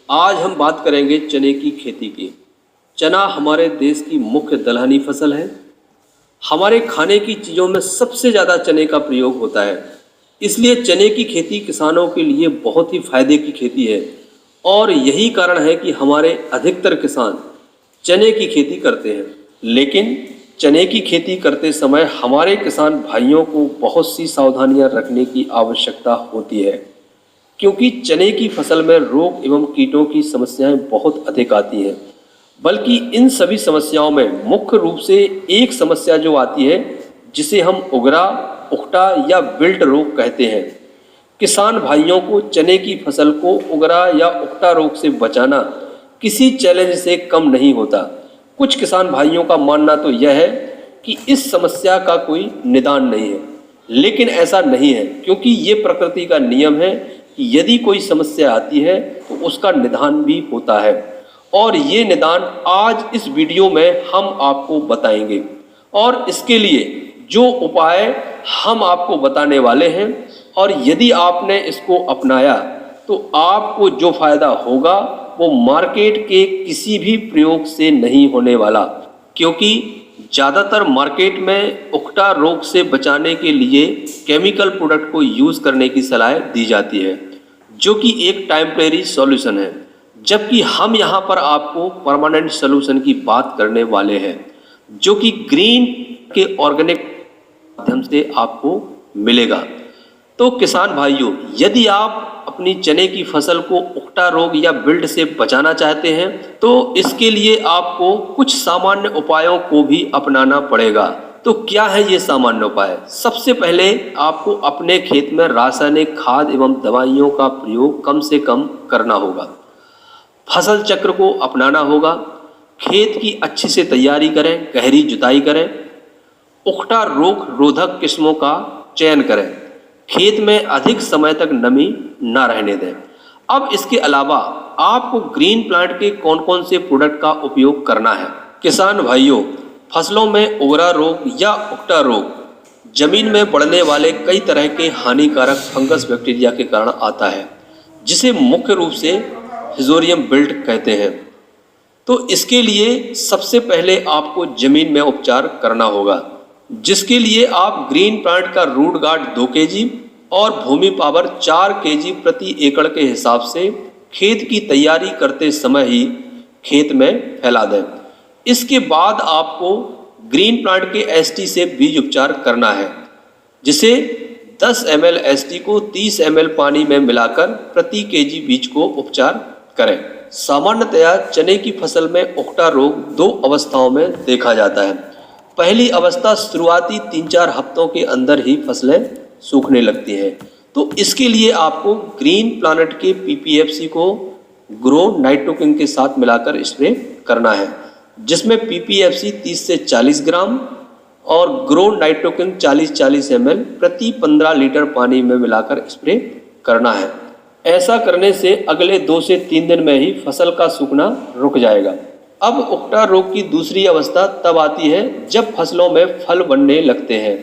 आज हम बात करेंगे चने की खेती की। चना हमारे देश की मुख्य दलहनी फसल है। हमारे खाने की चीज़ों में सबसे ज़्यादा चने का प्रयोग होता है, इसलिए चने की खेती किसानों के लिए बहुत ही फायदे की खेती है और यही कारण है कि हमारे अधिकतर किसान चने की खेती करते हैं। लेकिन चने की खेती करते समय हमारे किसान भाइयों को बहुत सी सावधानियां रखने की आवश्यकता होती है, क्योंकि चने की फसल में रोग एवं कीटों की समस्याएं बहुत अधिक आती हैं। बल्कि इन सभी समस्याओं में मुख्य रूप से एक समस्या जो आती है, जिसे हम उगरा, उकटा या विल्ट रोग कहते हैं। किसान भाइयों को चने की फसल को उगरा या उकटा रोग से बचाना किसी चैलेंज से कम नहीं होता। कुछ किसान भाइयों का मानना तो यह है कि इस समस्या का कोई निदान नहीं है, लेकिन ऐसा नहीं है, क्योंकि ये प्रकृति का नियम है कि यदि कोई समस्या आती है तो उसका निदान भी होता है। और ये निदान आज इस वीडियो में हम आपको बताएंगे और इसके लिए जो उपाय हम आपको बताने वाले हैं, और यदि आपने इसको अपनाया तो आपको जो फायदा होगा वो मार्केट के किसी भी प्रयोग से नहीं होने वाला। क्योंकि ज़्यादातर मार्केट में उकटा रोग से बचाने के लिए केमिकल प्रोडक्ट को यूज़ करने की सलाह दी जाती है, जो कि एक टेम्परेरी सॉल्यूशन है, जबकि हम यहाँ पर आपको परमानेंट सॉल्यूशन की बात करने वाले हैं, जो कि ग्रीन के ऑर्गेनिक माध्यम से आपको मिलेगा। तो किसान भाइयों, यदि आप अपनी चने की फसल को उकटा रोग या विल्ट से बचाना चाहते हैं तो इसके लिए आपको कुछ सामान्य उपायों को भी अपनाना पड़ेगा। तो क्या है ये सामान्य उपाय? सबसे पहले आपको अपने खेत में रासायनिक खाद एवं दवाइयों का प्रयोग कम से कम करना होगा। फसल चक्र को अपनाना होगा। खेत की अच्छी से तैयारी करें, गहरी जुताई करें, उकटा रोग रोधक किस्मों का चयन करें, खेत में अधिक समय तक नमी ना रहने दें। अब इसके अलावा आपको ग्रीन प्लांट के कौन कौन से प्रोडक्ट का उपयोग करना है। किसान भाइयों, फसलों में उगरा रोग या उकटा रोग जमीन में बढ़ने वाले कई तरह के हानिकारक फंगस बैक्टीरिया के कारण आता है, जिसे मुख्य रूप से हिजोरियम विल्ट कहते हैं। तो इसके लिए सबसे पहले आपको जमीन में उपचार करना होगा, जिसके लिए आप ग्रीन प्लांट का रूट गार्ड 2 kg और भूमि पावर 4 kg प्रति एकड़ के हिसाब से खेत की तैयारी करते समय ही खेत में फैला दें। इसके बाद आपको ग्रीन प्लांट के एसटी से बीज उपचार करना है, जिसे 10 ml एसटी को 30 ml पानी में मिलाकर प्रति kg बीज को उपचार करें। सामान्यतया चने की फसल में उकटा रोग 2 अवस्थाओं में देखा जाता है। पहली अवस्था शुरुआती 3-4 हफ्तों के अंदर ही फसलें सूखने लगती हैं। तो इसके लिए आपको ग्रीन प्लानेट के पीपीएफसी को ग्रो नाइट्रोकिंग के साथ मिलाकर स्प्रे करना है, जिसमें पीपीएफसी 30 से 40 ग्राम और ग्रो नाइट्रोकिंग 40-40 ml प्रति 15 लीटर पानी में मिलाकर स्प्रे करना है। ऐसा करने से अगले 2 से 3 दिन में ही फसल का सूखना रुक जाएगा। अब उकटा रोग की दूसरी अवस्था तब आती है जब फसलों में फल बनने लगते हैं।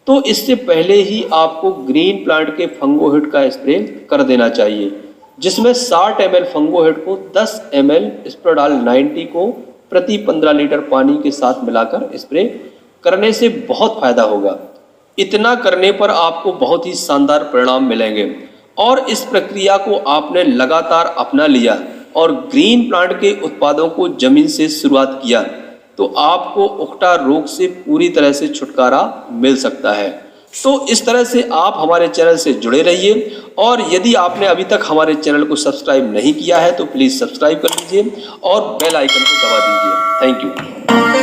तो इससे पहले ही आपको ग्रीन प्लांट के फंगोहिट का स्प्रे कर देना चाहिए, जिसमें 60 ml फंगोहिट को 10 ml स्प्रेडाल 90 को प्रति 15 लीटर पानी के साथ मिलाकर स्प्रे करने से बहुत फायदा होगा। इतना करने पर आपको बहुत ही शानदार परिणाम मिलेंगे। और इस प्रक्रिया को आपने लगातार अपना लिया और ग्रीन प्लांट के उत्पादों को जमीन से शुरुआत किया तो आपको उकटा रोग से पूरी तरह से छुटकारा मिल सकता है। तो इस तरह से आप हमारे चैनल से जुड़े रहिए, और यदि आपने अभी तक हमारे चैनल को सब्सक्राइब नहीं किया है तो प्लीज़ सब्सक्राइब कर लीजिए और बेल आइकन को दबा दीजिए। Thank you.